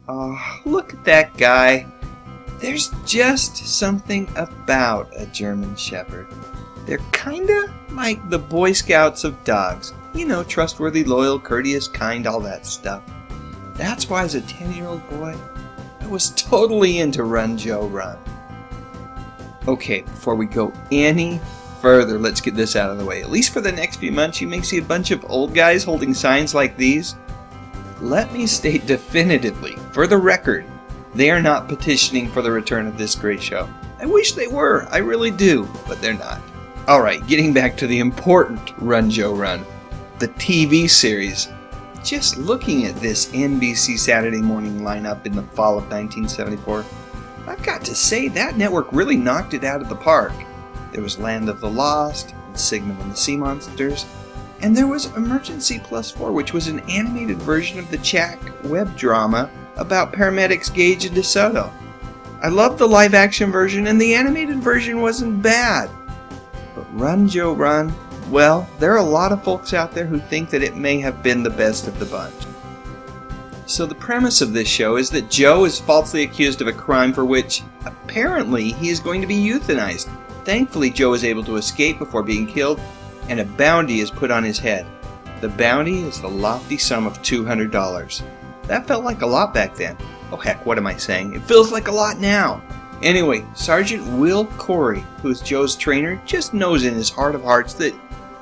Oh, look at that guy. There's just something about a German Shepherd. They're kinda like the Boy Scouts of dogs. You know, trustworthy, loyal, courteous, kind, all that stuff. That's why as a 10-year-old boy, I was totally into Run, Joe, Run. Okay, before we go any further, let's get this out of the way. At least for the next few months, you may see a bunch of old guys holding signs like these. Let me state definitively, for the record, they are not petitioning for the return of this great show. I wish they were, I really do, but they're not. Alright, getting back to the important Run, Joe, Run, the TV series. Just looking at this NBC Saturday morning lineup in the fall of 1974, I've got to say that network really knocked it out of the park. There was Land of the Lost, and Sigmund and the Sea Monsters, and there was Emergency +4, which was an animated version of the Czech web drama about paramedics Gage and DeSoto. I loved the live-action version, and the animated version wasn't bad. But Run, Joe, Run, well, there are a lot of folks out there who think that it may have been the best of the bunch. So the premise of this show is that Joe is falsely accused of a crime for which, apparently, he is going to be euthanized. Thankfully, Joe is able to escape before being killed, and a bounty is put on his head. The bounty is the lofty sum of $200. That felt like a lot back then. Oh heck, what am I saying? It feels like a lot now. Anyway, Sergeant Will Corey, who is Joe's trainer, just knows in his heart of hearts that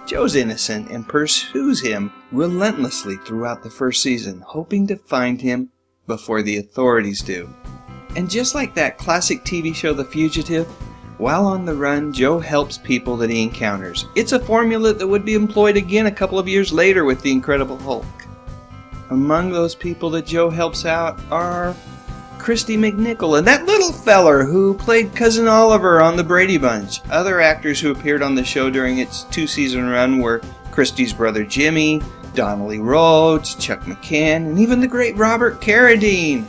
Joe's innocent and pursues him relentlessly throughout the first season, hoping to find him before the authorities do. And just like that classic TV show The Fugitive, while on the run, Joe helps people that he encounters. It's a formula that would be employed again a couple of years later with The Incredible Hulk. Among those people that Joe helps out are Christy McNichol and that little feller who played Cousin Oliver on The Brady Bunch. Other actors who appeared on the show during its 2-season run were Christy's brother Jimmy, Donnelly Rhodes, Chuck McCann, and even the great Robert Carradine.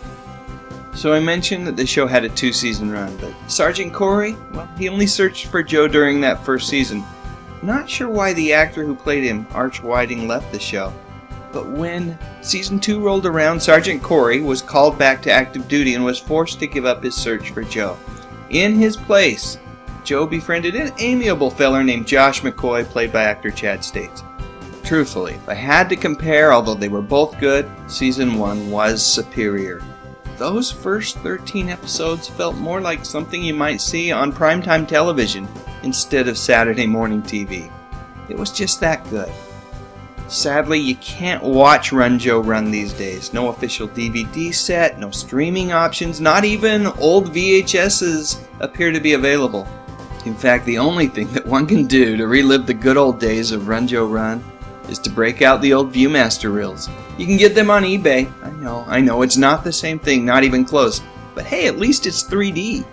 So I mentioned that the show had a 2-season run, but Sergeant Corey, well, he only searched for Joe during that first season. Not sure why the actor who played him, Arch Whiting, left the show. But when Season 2 rolled around, Sergeant Corey was called back to active duty and was forced to give up his search for Joe. In his place, Joe befriended an amiable feller named Josh McCoy, played by actor Chad States. Truthfully, if I had to compare, although they were both good, Season 1 was superior. Those first 13 episodes felt more like something you might see on primetime television instead of Saturday morning TV. It was just that good. Sadly, you can't watch Run, Joe, Run these days. No official DVD set, no streaming options, not even old VHSs appear to be available. In fact, the only thing that one can do to relive the good old days of Run, Joe, Run is to break out the old Viewmaster reels. You can get them on eBay. I know, it's not the same thing, not even close. But hey, at least it's 3D.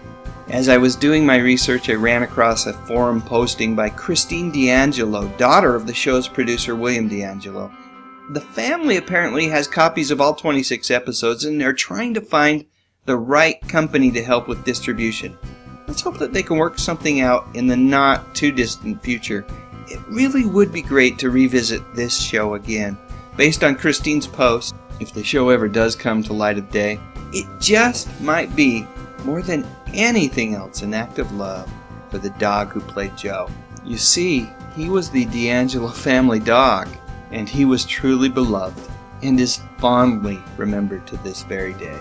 As I was doing my research, I ran across a forum posting by Christine D'Angelo, daughter of the show's producer William D'Angelo. The family apparently has copies of all 26 episodes, and they're trying to find the right company to help with distribution. Let's hope that they can work something out in the not too distant future. It really would be great to revisit this show again. Based on Christine's post, if the show ever does come to light of day, it just might be, more than anything else, an act of love for the dog who played Joe. You see, he was the D'Angelo family dog, and he was truly beloved, and is fondly remembered to this very day.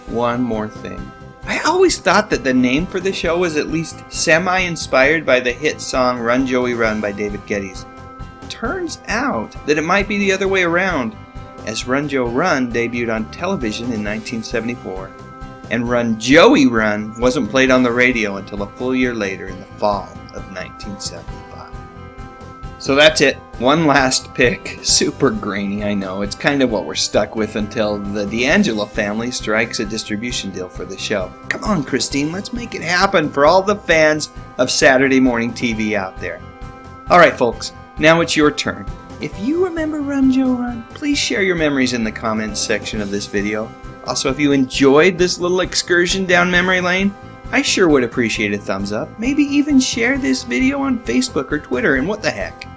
One more thing. I always thought that the name for the show was at least semi-inspired by the hit song Run, Joey, Run by David Geddes. Turns out that it might be the other way around, as Run, Joe, Run debuted on television in 1974. And Run, Joey, Run wasn't played on the radio until a full year later in the fall of 1975. So that's it. One last pick. Super grainy, I know. It's kind of what we're stuck with until the D'Angelo family strikes a distribution deal for the show. Come on, Christine, let's make it happen for all the fans of Saturday morning TV out there. Alright, folks, now it's your turn. If you remember Run, Joe, Run, please share your memories in the comments section of this video. Also, if you enjoyed this little excursion down memory lane, I sure would appreciate a thumbs up. Maybe even share this video on Facebook or Twitter, and what the heck.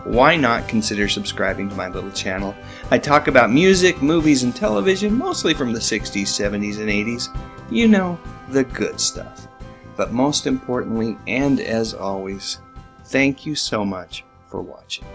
why not consider subscribing to my little channel? I talk about music, movies, and television, mostly from the 60s, 70s, and 80s. You know, the good stuff. But most importantly, and as always, thank you so much for watching.